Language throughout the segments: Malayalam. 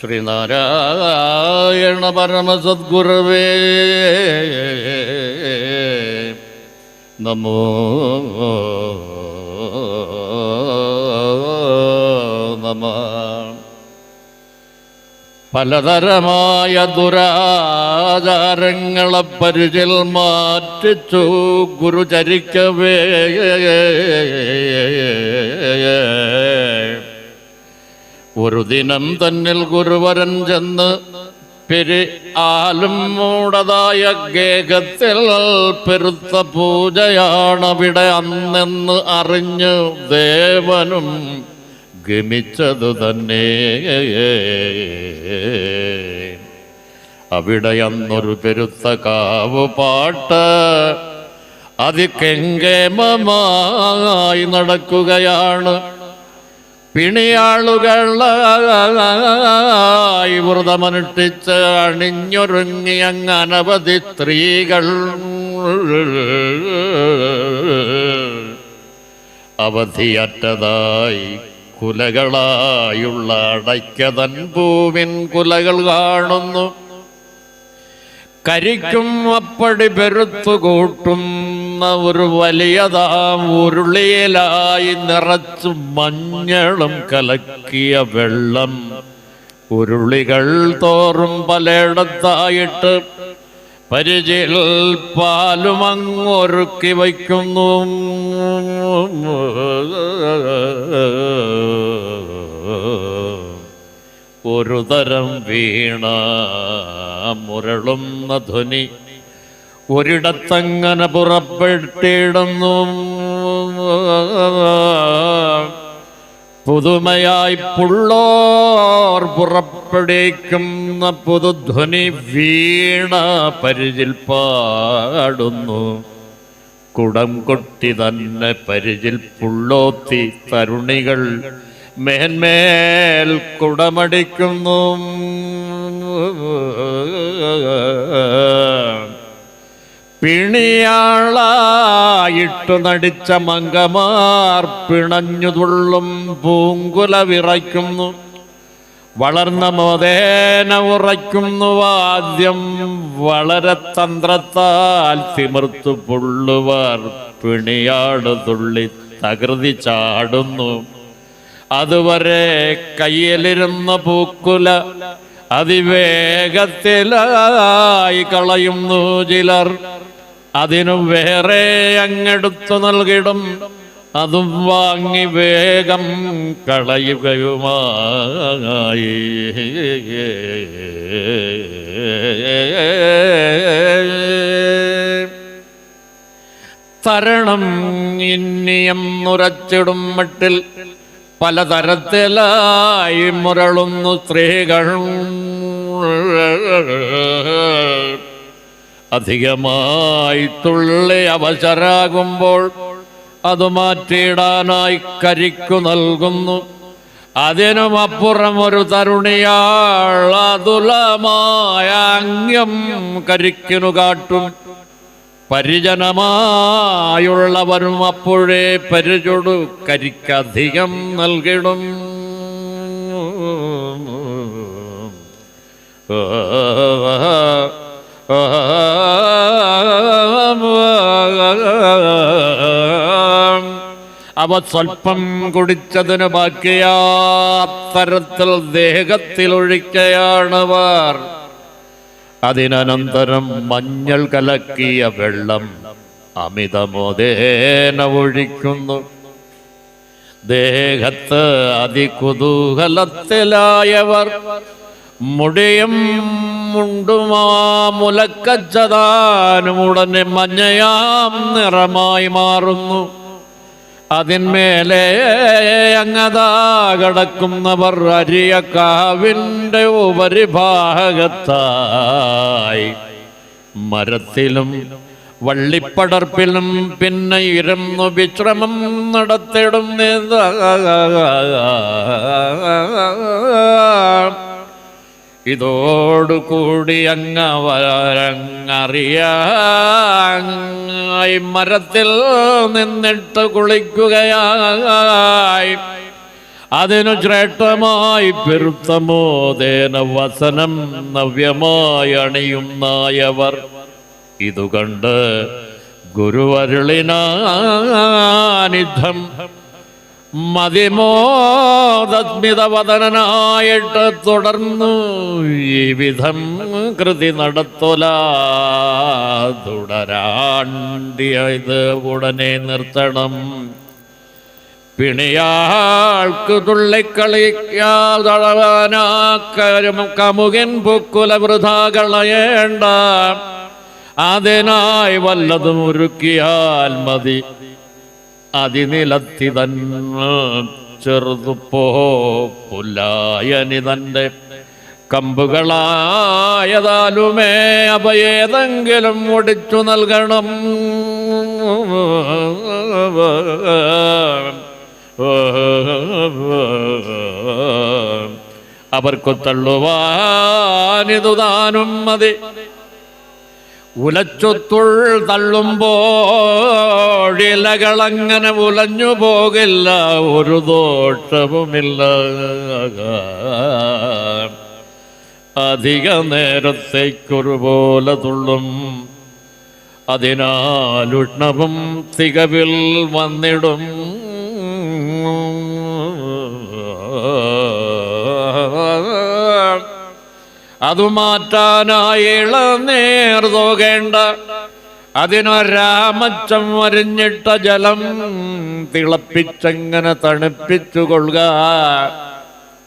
ശ്രീനാരായണ പരമസദ്ഗുരവേ നമോ നമഃ. പലതരമായ ദുരാചാരങ്ങളെ പരിചിൽ മാറ്റിച്ചു ഗുരുചരിക്കവേ ഒരു ദിനം തന്നിൽ ഗുരുവരൻ ചെന്ന് ആലും മൂടതായ ഗേഹത്തിൽ പെരുത്ത പൂജയാണവിടെ അന്നെന്ന് അറിഞ്ഞ് ദേവനും ഗമിച്ചതു തന്നെ. അവിടെ അന്നൊരു പെരുത്ത കാവുപാട്ട് അതികെങ്കേമമായി നടക്കുകയാണ്. പിണിയാളുകളായി വ്രതമനുഷ്ഠിച്ച് അണിഞ്ഞൊരുങ്ങി അനവധി സ്ത്രീകൾ അവധിയറ്റതായി കുലകളായുള്ള അടയ്ക്കതൻ പൂവിൻ കുലകൾ കാണുന്നു. കരിക്കും അപ്പടി പെരുത്തു കൂട്ടുന്ന ഒരു വലിയതാം ഉരുളിയിലായി നിറച്ചു മഞ്ഞളും കലക്കിയ വെള്ളം ഉരുളികൾ തോറും പലയിടത്തായിട്ട് പരിചിൽ പാലുമങ്ങൊരുക്കി വയ്ക്കുന്നു. ഒരു തരം വീണ മുരളുന്ന ധ്വനി ഒരിടത്തങ്ങനെ പുറപ്പെട്ടിടുന്നു. പുതുമയായി പുള്ളോർ പുറപ്പെടുവിക്കുന്ന പുതുധ്വനി വീണ പരിചിൽ പാടുന്നു. കുടം കൊട്ടി തന്നെ പരിചിൽ പുള്ളോത്തി തരുണികൾ മേന്മേൽ കുടമടിക്കുന്നു. പിണിയാളായിട്ടു നടിച്ച മങ്കമാർ പിണഞ്ഞുതുള്ളും പൂങ്കുല വിറയ്ക്കുന്നു. വളർന്ന മോദേന ഉറയ്ക്കുന്നു. ആദ്യം വളരെ തന്ത്രത്താൽ തിമിർത്തു പുള്ളുവാർ പിണിയാട് തുള്ളി തകൃതി ചാടുന്നു. അതുവരെ കയ്യിലിരുന്ന പൂക്കുല അതിവേഗത്തിലായി കളയുന്നു ചിലർ. അതിനു വേറെ അങ്ങെടുത്തു നൽകിടും. അതും വാങ്ങി വേഗം കളയുകയുമായി. തരണം ഇന്നിയം നുരച്ചിടും മട്ടിൽ പലതരത്തിലായി മുരളുന്നു സ്ത്രീകൾ. അധികമായി തുള്ളി അവശരാകുമ്പോൾ അത് മാറ്റിയിടാനായി കരിക്കു നൽകുന്നു. അതിനുമപ്പുറം ഒരു തരുണിയാൾ അതുലമായ അംഗം കരിക്കിനു കാട്ടും. പരിജനമായുള്ളവരും അപ്പോഴേ പരിചൊടു കരിക്കധികം നൽകിടും. അവ സ്വൽപ്പം കുടിച്ചതിന് ബാക്കിയാത്തരത്തിൽ ദേഹത്തിലൊഴിക്കയാണവർ. അതിനനന്തരം മഞ്ഞൾ കലക്കിയ വെള്ളം അമിതമോദേന ഒഴിക്കുന്നു. ദേഹത്ത് അതികുതൂഹലത്തിലായവർ മുടിയും മുണ്ടുമാ മുലക്കച്ചതാനും ഉടനെ മഞ്ഞയാം നിറമായി മാറുന്നു. അതിന്മേലെ അങ്ങതാ കിടക്കുന്നവർ അരിയക്കാവിൻ്റെ ഉപരിഭാഗത്തായി മരത്തിലും വള്ളിപ്പടർപ്പിലും പിന്നെ ഇരുന്നു വിശ്രമം നടത്തിടുന്ന ഇതോടുകൂടി അങ്ങറിയായി മരത്തിൽ നിന്നിട്ട് കുളിക്കുകയായി. അതിനു ശ്രേഷ്ഠമായി പെരുത്തമോദേന വസനം നവ്യമായി അണിയുന്നായവർ ഇതുകണ്ട് ഗുരുവരുളിനാനിധം മതിമോദസ്മിതവദനായിട്ട് തുടർന്നു ഈ വിധം കൃതി നടത്തൊല. തുടരാണ്ടിയത് ഉടനെ നിർത്തണം. പിണിയാൾക്ക് തുള്ളിക്കളിക്കാതളവാനാക്കരും കമുകൻ പൊക്കുല വൃഥാ കളയേണ്ട. അതിനായി വല്ലതും ഒരുക്കിയാൽ മതി. അതിനിലത്തി തന്നെ ചെറുതുപ്പോ പുല്ലായനി തൻ്റെ കമ്പുകളായതാലുമേ അപയേതെങ്കിലും ഒടിച്ചു നൽകണം. അവർക്കു തള്ളുവാനിതു താനും മതി. ഉലച്ചുത്തുൾ തള്ളുമ്പോഴിലകളങ്ങനെ ഉലഞ്ഞു പോകില്ല, ഒരു ദോഷവുമില്ല. അധിക നേരത്തേക്കൊരുപോലെ തുള്ളും. അതിനാൽ ഉഷ്ണവും തികവിൽ വന്നിടും. അതു മാറ്റാനായി ഇളനീർ തോകേണ്ട. അതിനൊരാമച്ചം വരിഞ്ഞിട്ട ജലം തിളപ്പിച്ചങ്ങനെ തണുപ്പിച്ചുകൊള്ളുക.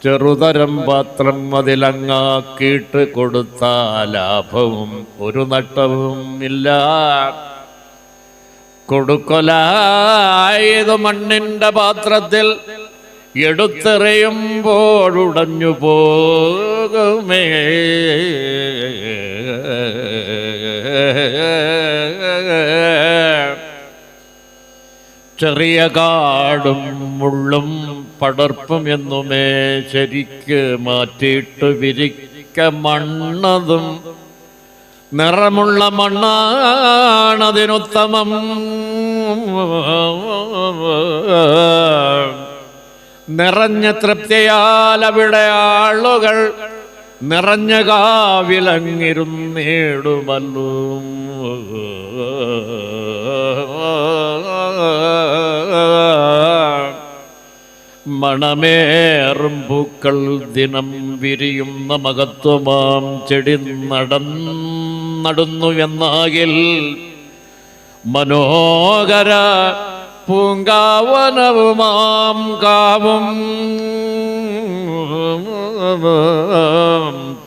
ചെറുതരം പാത്രം അതിലങ്ങാക്കിയിട്ട് കൊടുത്താൽ ലാഭവും ഒരു നട്ടവും ഇല്ല. കൊടുക്കൊലായത് മണ്ണിന്റെ പാത്രത്തിൽ എടുത്തെറിയുമ്പോഴുടഞ്ഞു പോകുമേ. ചെറിയ കാടും മുള്ളും പടർപ്പും എന്നുമേ ശരിക്ക് മാറ്റിയിട്ട് വിരിക്ക. മണ്ണതും നിറമുള്ള മണ്ണാണതിനുത്തമം. നിറഞ്ഞ തൃപ്തിയാൽ അവിടെ ആളുകൾ നിറഞ്ഞ കാവിലങ്ങിരുന്നേടുമല്ലോ. മണമേറും പൂക്കൾ ദിനം വിരിയുന്ന മഹത്വമാം ചെടി നടന്നു എന്നാകിൽ മനോഹര പൂങ്കാവനവുമാം കാവും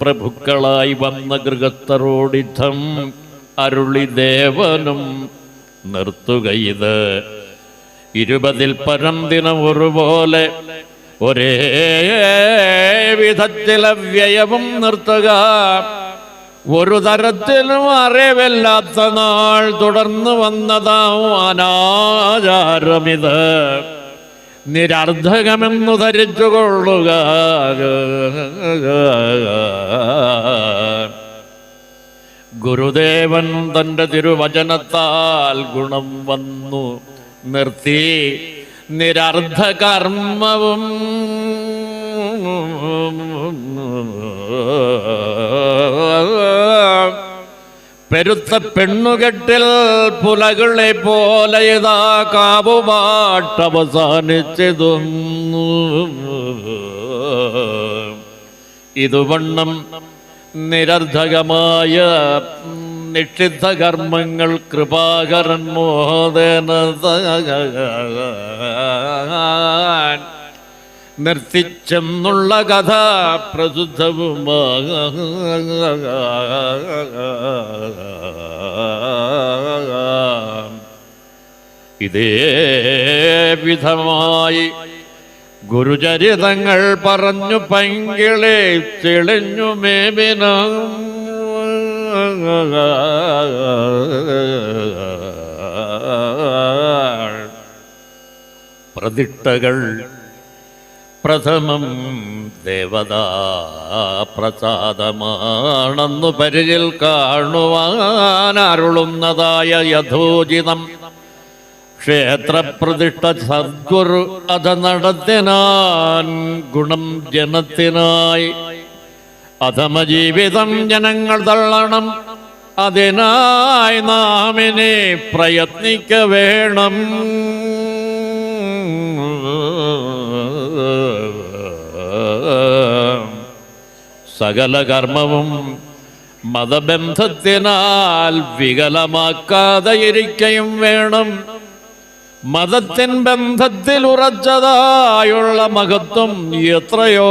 പ്രഭുക്കളായി വന്ന ഗൃഹസ്ഥരോടിധം അരുളി ദേവനും നിർത്തുകയിത്. 20 പരം ദിനം ഒരുപോലെ ഒരേ വിധത്തിലെ വ്യയവും നിർത്തുക. ഒരു തരത്തിലും അറിവില്ലാത്ത നാൾ തുടർന്നു വന്നതാവും അനാചാരമിത്. നിരർദ്ധകമെന്നു ധരിച്ചുകൊള്ളുക. ഗുരുദേവൻ തൻ്റെ തിരുവചനത്താൽ ഗുണം വന്നു നിർത്തി നിരർദ്ധകർമ്മവും. പെരുത്ത പെണ്ണുകെട്ടിൽ പുലകളെ പോലെ ഇതാ കാവുപാട്ടവസാനിച്ചതും. ഇതുവണ്ണം നിരർദ്ധകമായ നിഷിദ്ധ കർമ്മങ്ങൾ കൃപാകരൻ മോഹദേന നിർത്തിച്ചെന്നുള്ള കഥ പ്രസിദ്ധവുമായ. ഇതേ വിധമായി ഗുരുചരിതങ്ങൾ പറഞ്ഞു പൈങ്കിളെ തെളിഞ്ഞു മേബിന. പ്രതിഷ്ഠകൾ പ്രഥമം ദേവതാ പ്രസാദമാണെന്നു പരിചിൽ കാണുവാനരുളുന്നതായ യഥോചിതം ക്ഷേത്രപ്രതിഷ്ഠ സദ്ഗുരു അത് നടത്തിനാൻ ഗുണം ജനത്തിനായി. അധമജീവിതം ജനങ്ങൾ തള്ളണം, അതിനായി നാമിനെ പ്രയത്നിക്ക വേണം. സകല കർമ്മവും മതബന്ധത്തിനാൽ വികലമാക്കാതെ ഇരിക്കയും വേണം. മതത്തിൻ ബന്ധത്തിൽ ഉറച്ചതായുള്ള മഹത്വം എത്രയോ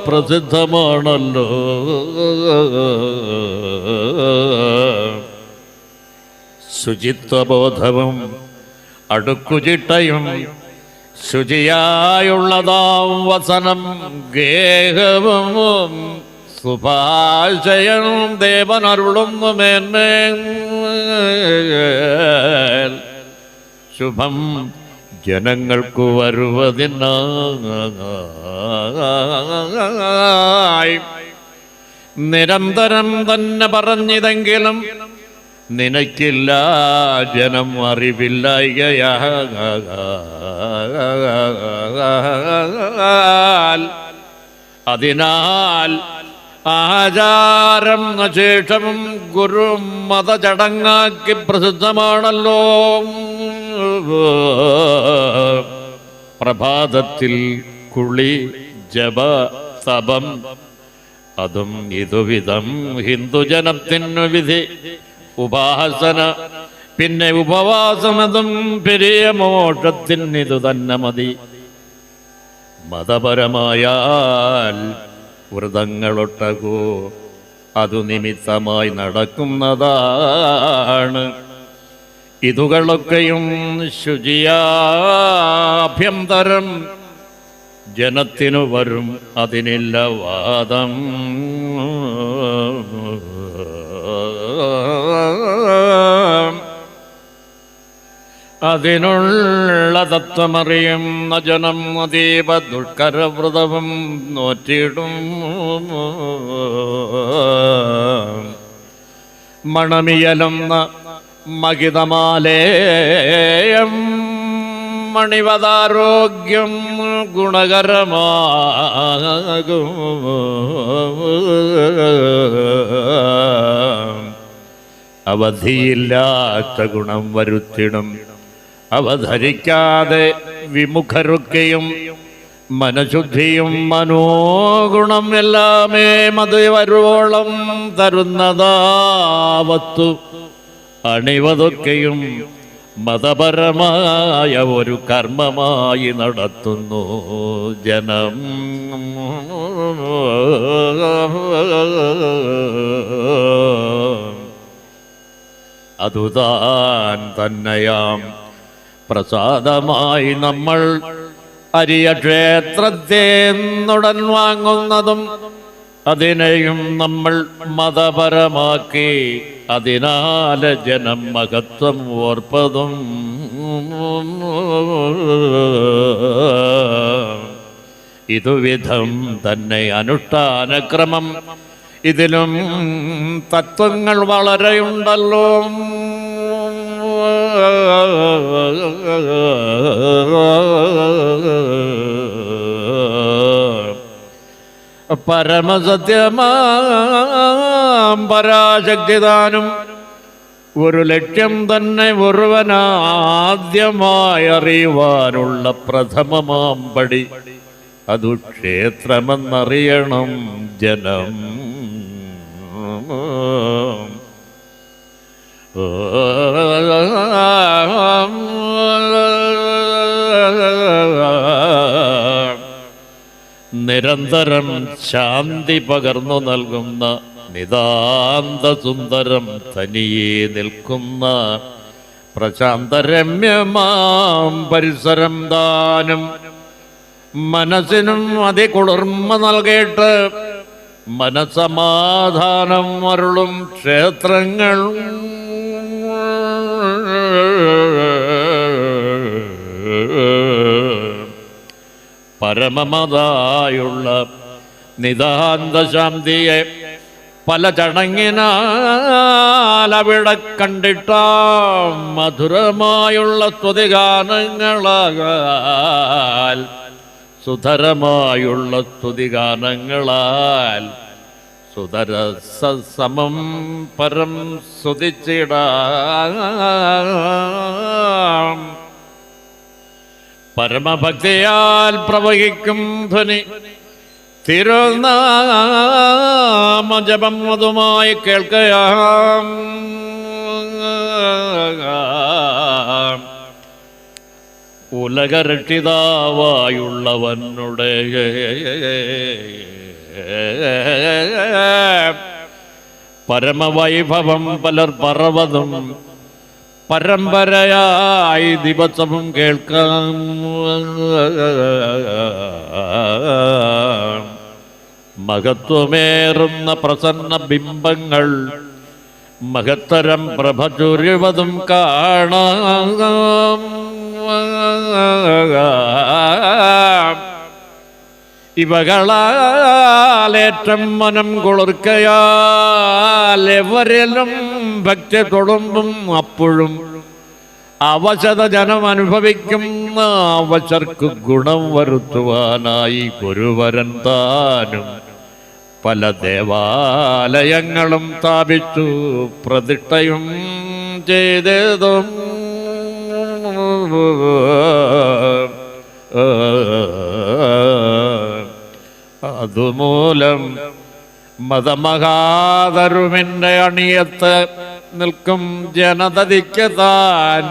പ്രസിദ്ധമാണല്ലോ. ശുചിത്വബോധവും അടുക്കുചിട്ടയും ശുചിയായുള്ളതാം വസനം ഗേഹവും സുഭാഷയനും ദേവനരുളുന്നു മേന്മേൽ ശുഭം ജനങ്ങൾക്കു വരുവതിനായി. നിരന്തരം തന്നെ പറഞ്ഞിതെങ്കിലും നിനക്കില്ല ജനം അറിവില്ലായ്കയാൽ. അതിനാൽ ആചാരം ശേഷവും ഗുരു മതചടങ്ങാക്കി പ്രസിദ്ധമാണല്ലോ. പ്രഭാതത്തിൽ കുളി ജപ തപം അതും ഇതുവിധം ഹിന്ദുജനത്തിനു വിധി. ഉപാസന പിന്നെ ഉപവാസമതും പെരിയ മോക്ഷത്തിനിതു തന്നെ മതി. മതപരമായാൽ വ്രതങ്ങളൊട്ടകോ അതു നിമിത്തമായി നടക്കുന്നതാണ്. ഇതുകളൊക്കെയും ശുചിയാഭ്യന്തരം ജനത്തിനു വരും, അതിനില്ല വാദം. അതിനുള്ള തത്വമറിയുന്ന ജനം അതീവ ദുഷ്കരവ്രതവും നോറ്റിടും. മണമിയലുന്ന മകിതമാലേയം മണിവതാരോഗ്യം ഗുണകരമാകും. അവധിയില്ലാത്ത ഗുണം വരുത്തിടും. അവധരിക്കാതെ വിമുഖരൊക്കെയും മനഃശുദ്ധിയും മനോഗുണം എല്ലാമേ മത് വരുവോളം തരുന്നതാവത്തു. അണിവതൊക്കെയും മതപരമായ ഒരു കർമ്മമായി നടത്തുന്നു ജനം. അതുതാൻ തന്നെയാം പ്രസാദമായി നമ്മൾ അരിയ ക്ഷേത്രത്തേന്നുടൻ വാങ്ങുന്നതും അതിനെയും നമ്മൾ മതപരമാക്കി അതിനാൽ ജനം മഹത്വം ഓർപ്പതും. ഇതുവിധം തന്നെ അനുഷ്ഠാനക്രമം. ഇതിലും തത്വങ്ങൾ വളരെയുണ്ടല്ലോ. പരമസത്യമാം പരാശക്തിദാനം ഒരു ലക്ഷ്യം തന്നെ ഒരുവനാദ്യമായി അറിയുവാനുള്ള പ്രഥമമാം പടി. അതു ക്ഷേത്രമെന്നറിയണം ജനം. നിരന്തരം ശാന്തി പകർന്നു നൽകുന്ന നിതാന്ത സുന്ദരം തനിയെ നിൽക്കുന്ന പ്രശാന്തരമ്യമാം പരിസരം ദാനം മനസ്സിനും അതികുളിർമ നൽകേട്ട് മനസമാധാനം അരുളും ക്ഷേത്രങ്ങൾ. പരമമതായുള്ള നിതാന്തശാന്തിയെ പല ചടങ്ങിനാൽ അവിടെ കണ്ടിട്ടാം മധുരമായുള്ള സ്തുതിഗാനങ്ങളാൽ സുധരമായുള്ള സ്തുതിഗാനങ്ങളാൽ സുതരസമം പരം സ്തുതിച്ചിടാം. പരമഭക്തിയാൽ പ്രവഹിക്കും ധ്വനി തിരുനാമജപം അതുമായി കേൾക്കയാം. ഉലകരക്ഷിതാവായുള്ളവനുടെ പരമവൈഭവം പലർ പറവതും പരമ്പരയായി ദിവസവും കേൾക്കാം. മഹത്വമേറുന്ന പ്രസന്ന ബിംബങ്ങൾ മഹത്തരം പ്രഭ ചൊരിവതും കാണാം. ഇവകളാലേറ്റം മനം കുളിർക്കയാൽ എവരിലും ഭക്തി തൊടുമ്പും അപ്പോഴും അവശത ജനം അനുഭവിക്കുന്ന അവശർക്ക് ഗുണം വരുത്തുവാനായി ഗുരുവരൻ താനും പല ദേവാലയങ്ങളും സ്ഥാപിച്ചു പ്രതിഷ്ഠയും ചെയ്തതും അതുമൂലം മതമഹാതരുവിൻ്റെ അണിയത്ത് നിൽക്കും ജനതയ്ക്ക് താൻ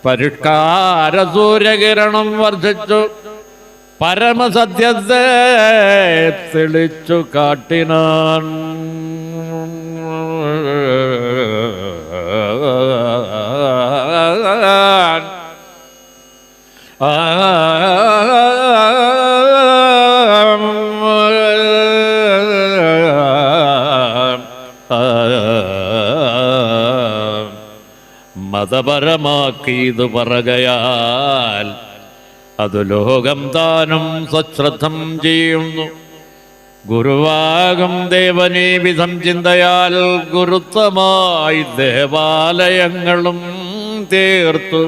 പരിഷ്കാര സൂര്യകിരണം വർദ്ധിച്ചു പരമസത്യത്തെ തെളിച്ചു കാട്ടിനാൻ. മതപരമാക്കിയത് പറകയാൽ അത് ലോകം താനും സ്വശ്രദ്ധം ചെയ്യുന്നു. ഗുരുവാകും ദേവനീ വിധം ചിന്തയാൽ ഗുരുത്വമായി ദേവാലയങ്ങളും തീർത്തു.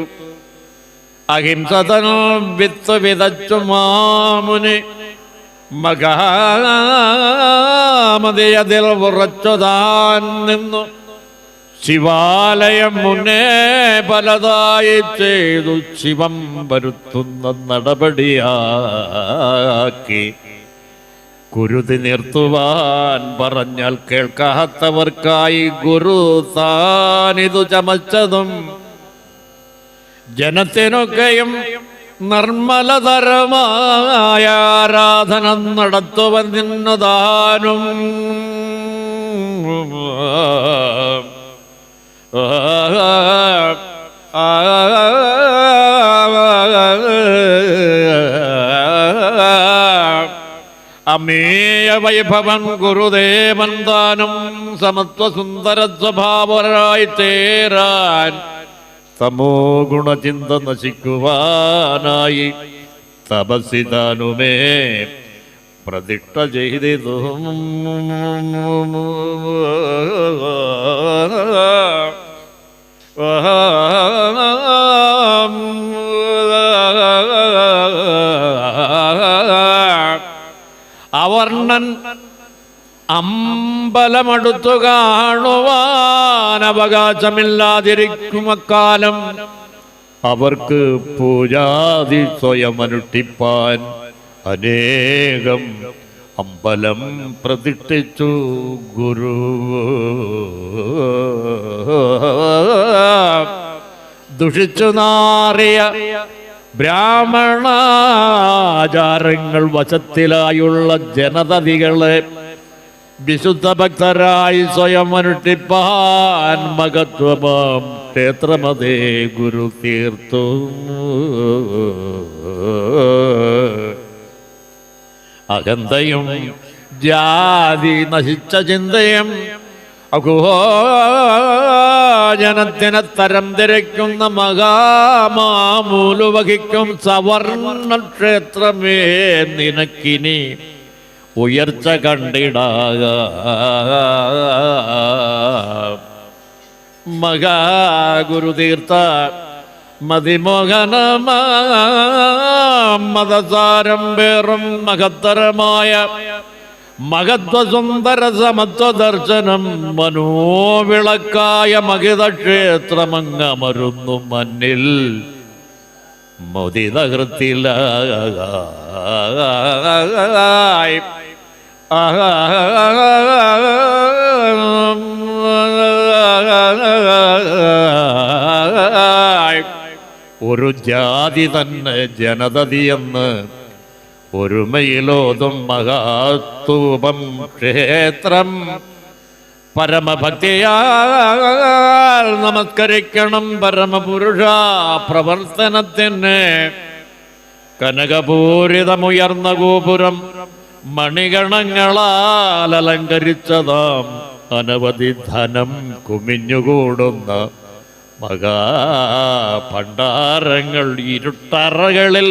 അഹിംസതനോ വിത്ത് വിതച്ചു മാമുനി മകാമതിയതിൽ ഉറച്ചുതാൻ നിന്നു. ശിവാലയം മുന്നേ പലതായി ചെയ്തു ശിവം വരുത്തുന്ന നടപടിയാക്കി കുരുതി നിർത്തുവാൻ പറഞ്ഞാൽ കേൾക്കാത്തവർക്കായി ഗുരു താനിതു ചമച്ചതും ജനത്തിനൊക്കെയും നിർമ്മലതരമായ ആരാധന നടത്തുവൻ നിന്നതാനും. അമേയ വൈഭവൻ ഗുരുദേവൻ താനും സമത്വസുന്ദര സ്വഭാവരായി ചേരാൻ തമോ ഗുണചിന്ത നശിക്കുവാനായി തപസ്സിതാനുമേ പ്രതിഷ്ഠ ചെയ്തതും. അവർണ്ണൻ അമ്പലമടുത്തു കാണുവാൻ അവകാശമില്ലാതിരിക്കും അക്കാലം അവർക്ക് പൂജാതി സ്വയം അനുഷ്ഠിപ്പാൻ അനേകം അമ്പലം പ്രതിഷ്ഠിച്ചു ഗുരു. ദുഷിച്ചു നാറിയ ബ്രാഹ്മണാചാരങ്ങൾ വശത്തിലായുള്ള ജനതതികളെ വിശുദ്ധ ഭക്തരായി സ്വയം അനുഷ്ഠിപ്പാൻ മഹത്വമാം ക്ഷേത്രമതേ ഗുരു തീർത്തു. അഹന്തയും ജാതി നശിച്ച ചിന്തയും ജനത്തിനെ തരം തിരക്കുന്ന മഹാമാമൂലു വഹിക്കും സവർണ ക്ഷേത്രമേ നിനക്കിനി ഉയർച്ച കണ്ടിടാക. മഹാഗുരുതീർത്ഥ മതിമോഹനമതസാരം പേറും മഹത്തരമായ മഹത്വസുന്ദര സമത്വ ദർശനം മനോവിളക്കായ മഹിതക്ഷേത്രമങ്ങമരുന്നു മന്നിൽ മുദിതകൃത്തിലായി. ഒരു ജാതി തന്നെ ജനതതിയെന്ന് ഒരുമയിലോതും മഹാസ്തൂപം ക്ഷേത്രം പരമഭക്തിയാൽ നമസ്കരിക്കണം. പരമപുരുഷ പ്രവർത്തനത്തിന് കനകപൂരിതമുയർന്ന ഗോപുരം മണിഗണങ്ങളാൽ അലങ്കരിച്ചതാം അനവധി ധനം കുമിഞ്ഞുകൂടുന്ന മഹാഭണ്ഡാരങ്ങൾ ഇരുട്ടറകളിൽ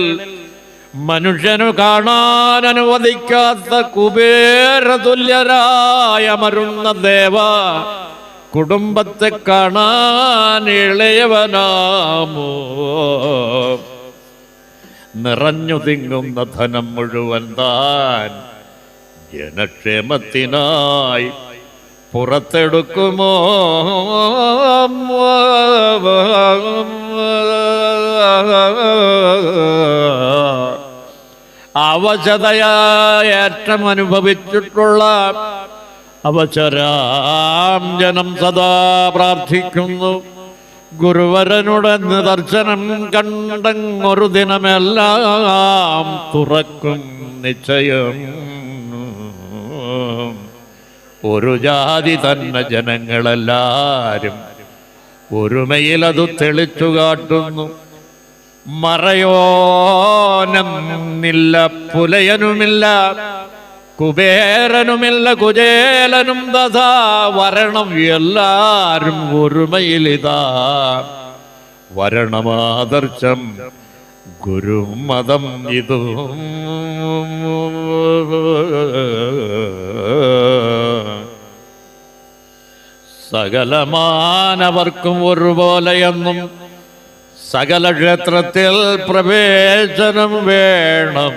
മനുഷ്യനു കാണാൻ അനുവദിക്കാത്ത കുബേരതുല്യരായ മരുന്ന ദേവ കുടുംബത്തെ കാണാൻ ഇളയവനാമോ. നിറഞ്ഞു തിങ്ങുന്ന ധനം മുഴുവൻ താൻ ജനക്ഷേമത്തിനായി പുറത്തെടുക്കുമോ. അവശതയേറ്റം അനുഭവിച്ചിട്ടുള്ള അവശരാം ജനം സദാ പ്രാർത്ഥിക്കുന്നു. ഗുരുവരനുടെ നിദർശനം കണ്ടങ്ങൊരു ദിനമെല്ലാം തുറക്കും നിശ്ചയം. ഒരു ജാതി തന്നെ ജനങ്ങളെല്ലാരും ഒരുമയിലതു തെളിച്ചു കാട്ടുന്നു. മറയോനെന്നില്ല, പുലയനുമില്ല, കുബേരനുമില്ല, കുചേലനും തഥാ വരണം. എല്ലാരും ഒരുമയിലിതാ വരണമാദർശം ഗുരുമതം ഇതു. സകലമാനവർക്കും ഒരുപോലെയെന്നും സകല ക്ഷേത്രത്തിൽ പ്രവേശനം വേണം.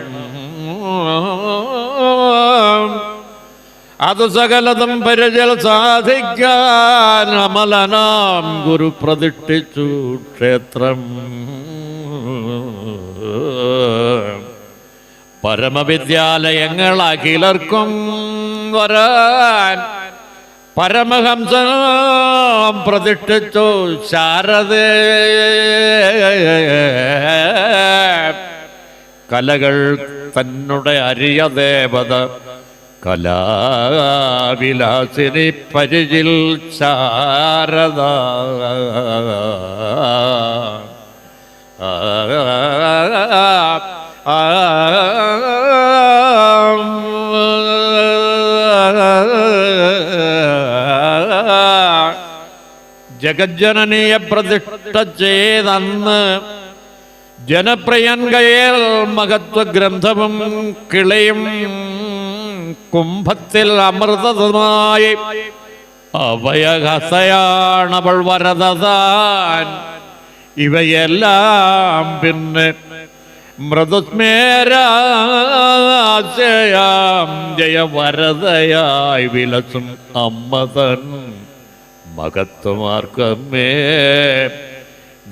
അത് സകലതും പരിചൽ സാധിക്കാൻ അമലനാം ഗുരു പ്രതിഷ്ഠിച്ചു ക്ഷേത്രം. പരമവിദ്യാലയങ്ങൾ അഖിലർക്കും വരാൻ പരമഹംസൻ പ്രതിഷ്ഠിച്ചു ശാരദേ. കലകൾ തന്നെ അരിയ ദേവത കലാവിലാസിനി പരിചിൽ ശാരദ. ജഗജ്ജനനീയ പ്രതിഷ്ഠ ചെയ്തന്ന് ജനപ്രിയൻ കയ്യിൽ മഹത്വ ഗ്രന്ഥവും കിളയും കുംഭത്തിൽ അമൃതമായി അഭയഹസയാണവൾ വരദാൻ. ഇവയെല്ലാം പിന്നെ മൃദുസ്മേരാശയാം ജയവരതയായി വിലസും അമ്മതൻ മഹത്വമാർക്കമ്മേ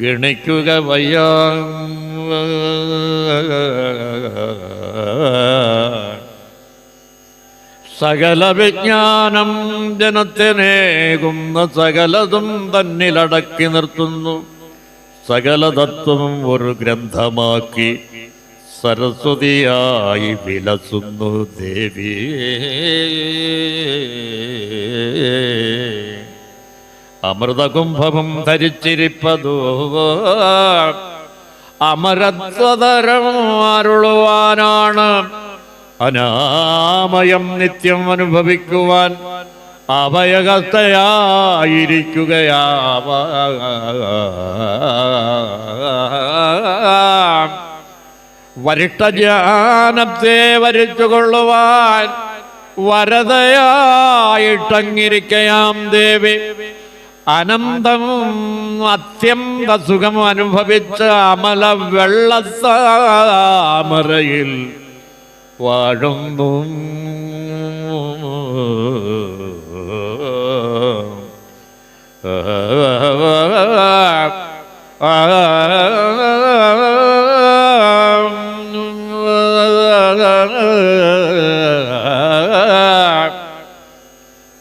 ഗണിക്കുക വയ്യ. സകല വിജ്ഞാനം ജനത്തിനേകുന്ന സകലതും തന്നിലടക്കി നിർത്തുന്നു. സകല തത്വവും ഒരു ഗ്രന്ഥമാക്കി സരസ്വതിയായി വിലസുന്നു ദേവി. അമൃതകുംഭവും ധരിച്ചിരിപ്പതോ അമരത്വതരം അരുളുവാനാണ്. അനാമയം നിത്യം അനുഭവിക്കുവാൻ അഭയകത്തയായിരിക്കുകയാവാം. വരിഷ്ടജ്ഞാനത്തെ വരിച്ചുകൊള്ളുവാൻ വരതയായിട്ടങ്ങിരിക്കയാം ദേവി. അനന്തം അത്യന്ത സുഖം അനുഭവിച്ച അമല വെള്ളത്താമരയിൽ വാഴുന്നു.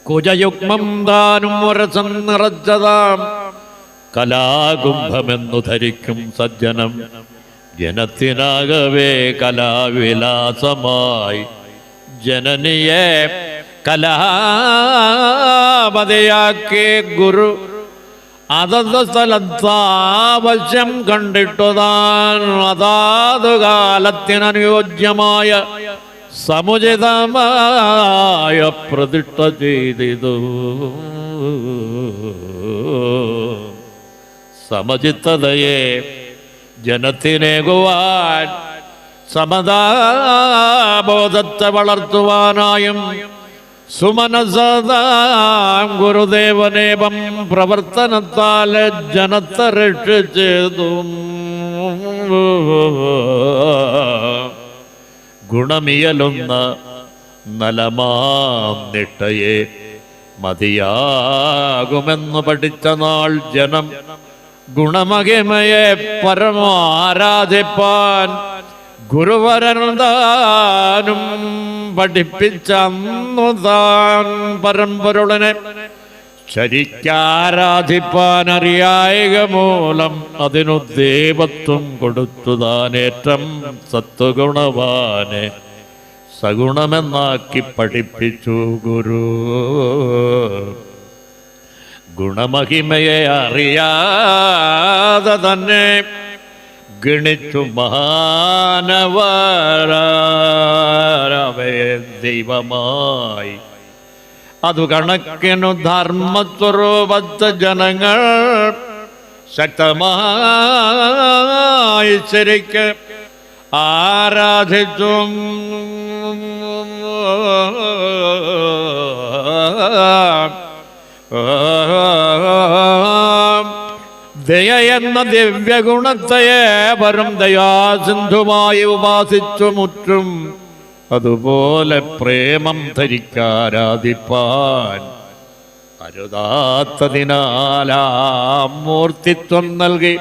കുജയുഗ്മം താനും മുരസം നിറച്ചതാം കലാകുംഭമെന്നു ധരിക്കും സജ്ജനം. ജനത്തിനാകവേ കലാവിലാസമായി ജനനിയെ കലാപതയാക്കിയ ഗുരു അതത് സ്ഥലത്താവശ്യം കണ്ടിട്ടുതാൻ അതാതു കാലത്തിനനുയോജ്യമായ സമുചിതമായ പ്രതിഷ്ഠ ചെയ്തിതു. സമചിത്തതയെ ജനത്തിനേകുവാൻ സമതാബോധത്തെ വളർത്തുവാനായും സുമനസതാം ഗുരുദേവനേപം പ്രവർത്തനത്താൽ ജനത്തെ രക്ഷിച്ചതും ഗുണമിയലുന്ന നലമാം നിട്ടയെ മതിയാകുമെന്ന് പഠിച്ച നാൾ ജനം ഗുണമഹിമയെ പരമാരാധിപ്പാൻ ഗുരുവരന്താനും പഠിപ്പിച്ചന്നു താൻ പരമ്പൊരുളനെ ശരിക്കാരാധിപ്പാൻ അറിയായിക മൂലം അതിനു ദേവത്വം കൊടുത്തു താനേറ്റം സത്വഗുണവാനെ സഗുണമെന്നാക്കി പഠിപ്പിച്ചു ഗുരു. ഗുണമഹിമയെ അറിയാതെ തന്നെ ഗണിച്ചു മഹാനവരവയെ ദൈവമായി അതു കണക്കിനു ധർമ്മസ്വരൂപത്തെ ജനങ്ങൾ ശക്തമായി ശരിക്ക് ആരാധിച്ചു. ദയ എന്ന ദിവ്യഗുണത്തെയെ വരും ദയാസിന്ധുമായി ഉപാസിച്ചു മുറ്റും. അതുപോലെ പ്രേമം ധരിക്കാരാധിപ്പാൻ അരുതാത്തതിനാലാം മൂർത്തിത്വം നൽകി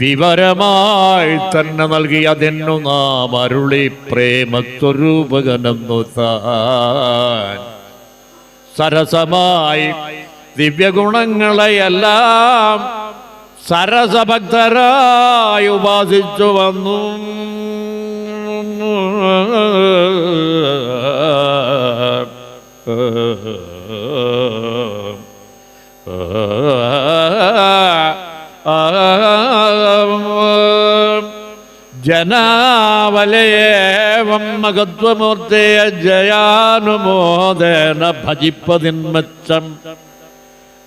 വിവരമായി തന്നെ നൽകി അതിനു നാം അരുളി പ്രേമസ്വരൂപകനെന്നു താൻ. സരസമായി ദിവ്യഗുണങ്ങളെയെല്ലാം സരസഭക്തരായി ഉപാസിച്ചു വന്നു. ജനാവലയേവം മഹത്വമൂർത്തിയ ജയാനുമോദേന ഭജിപ്പതിന്മച്ചം.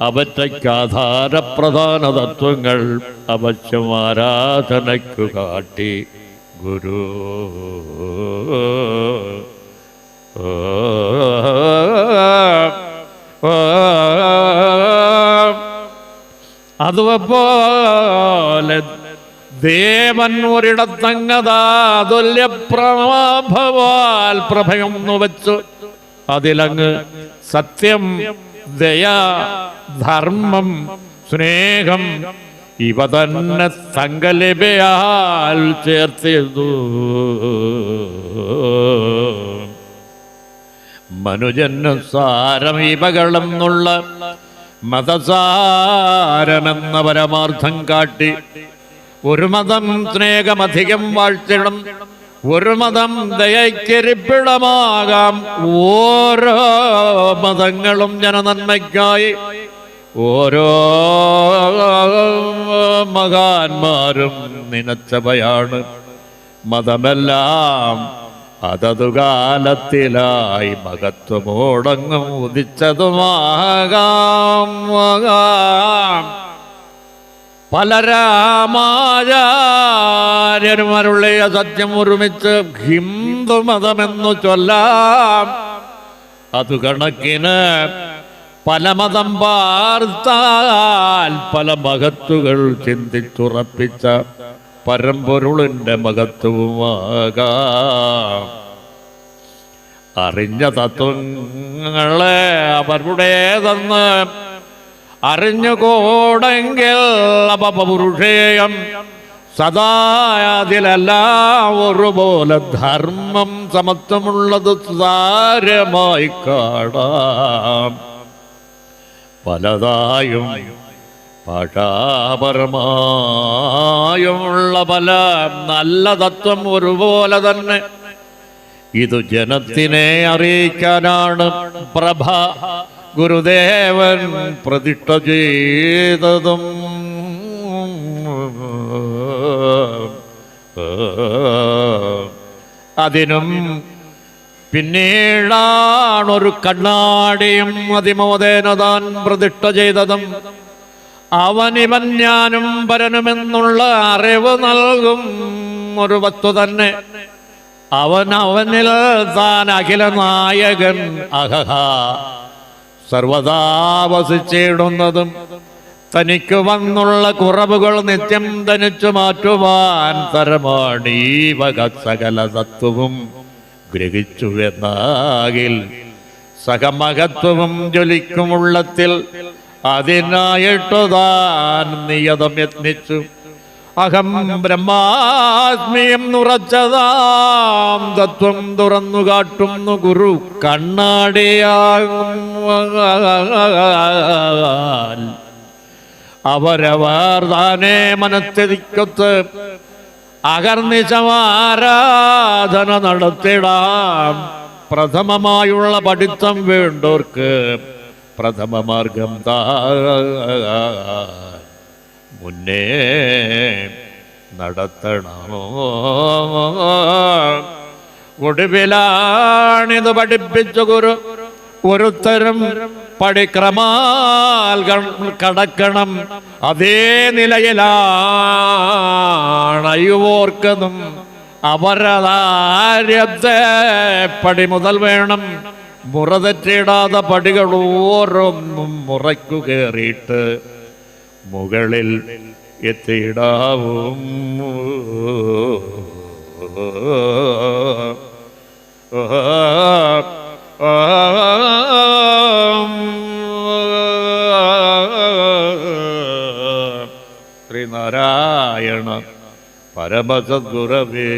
അവറ്റയ്ക്കാധാരപ്രധാന തത്വങ്ങൾ അവശ്യം ആരാധനയ്ക്കു കാട്ടി ഗുരു. അതുപോലെ ദേവൻ ഒരിടത്തങ്ങതാതുല്യപ്രഭാവാൽ പ്രഭയൊന്നു വച്ചു അതിലങ്ങ് സത്യം, ദയ, ധർമ്മം, സ്നേഹം ഇവ തന്നെ സങ്കലിപയാൽ ചേർത്തിരുന്നു. മനുജന് സാരം ഇവകളെന്നുള്ള മതസാരമെന്ന പരമാർത്ഥം കാട്ടി ഒരു മതം സ്നേഹമധികം വാഴ്ത്തിടും, ഒരു മതം ദയയ്ക്കിരിപ്പിടമാകാം. ഓരോ മതങ്ങളും ജനനന്മയ്ക്കായി ഓരോ മഹാന്മാരും നിനച്ചവയാണ്. മതമെല്ലാം അതതു കാലത്തിലായി മഹത്വമോടങ്ങും ഉദിച്ചതുമാകാം. പല രാമാചാര്യന്മാരുള്ളിയ സത്യം ഒരുമിച്ച് ഹിന്ദുമതമെന്നു ചൊല്ലാം. അതു കണക്കിന് പല മതം പാർത്താൽ പല മഹത്തുകൾ ചിന്തിച്ചുറപ്പിച്ച പരമ്പൊരുളിൻ്റെ മഹത്വവുമാകാം. അറിഞ്ഞ തത്വങ്ങളെ അവരുടേതെന്ന് അറിഞ്ഞുകൂടെങ്കിൽ അപപുരുഷേയം സദാ അതിലെല്ലാം ഒരുപോലെ ധർമ്മം സമത്വമുള്ളത് സുതാര്യമായി കാണാം. പലതായും ഭാഷാപരമായുമുള്ള പല നല്ല തത്വം ഒരുപോലെ തന്നെ ഇതു ജനത്തിനെ അറിയിക്കാനാണ് പ്രഭ ഗുരുദേവൻ പ്രതിഷ്ഠ ചെയ്തതും. അതിനും പിന്നീടാണൊരു കണ്ണാടിയും അതിമോദേന താൻ പ്രതിഷ്ഠ ചെയ്തതും. അവനിവൻ ഞാനും പരനുമെന്നുള്ള അറിവ് നൽകും ഒരു വസ്തു തന്നെ. അവനിൽ താൻ അഖില നായകൻ അഹഹ സർവദാ വസിച്ചിടുന്നതും തനിക്ക് വന്നുള്ള കുറവുകൾ നിത്യം തനിച്ചു മാറ്റുവാൻ തരമാണ് ഈ വക സകല തത്വവും ഗ്രഹിച്ചുവെന്നാകിൽ സഹമഹത്വവും ജ്വലിക്കുമുള്ളത്തിൽ അതിനായിട്ടു താൻ നിയതം യത്നിച്ചു അഹം ബ്രഹ്മാസ്മിയും ഉറച്ചതാം തത്വം തുറന്നു കാട്ടുന്നു ഗുരു കണ്ണാടിയാകും. അവരവർ താനേ മനസ്ഥിതിക്കൊത്ത് അകർനിശമാരാധന നടത്തിടാം. പ്രഥമമായുള്ള പഠിത്തം വേണ്ടോർക്ക് പ്രഥമ മാർഗം മുന്നേ നടത്തണമോ. ഒടുവിലാണിത് പഠിപ്പിച്ചു ഗുരു. ഒരുത്തരം പടിക്രമാൽ കടക്കണം. അതേ നിലയിലാണയുവോർക്കതും അവരതാര്യത്തെ പടി മുതൽ വേണം. മുറ തെറ്റിടാതെ പടികൾ ഓരോന്നും മുറയ്ക്കു കയറിയിട്ട് മുകളിൽ എത്തിയിടാവും. ശ്രീനാരായണ പരമസദ്ഗുരവേ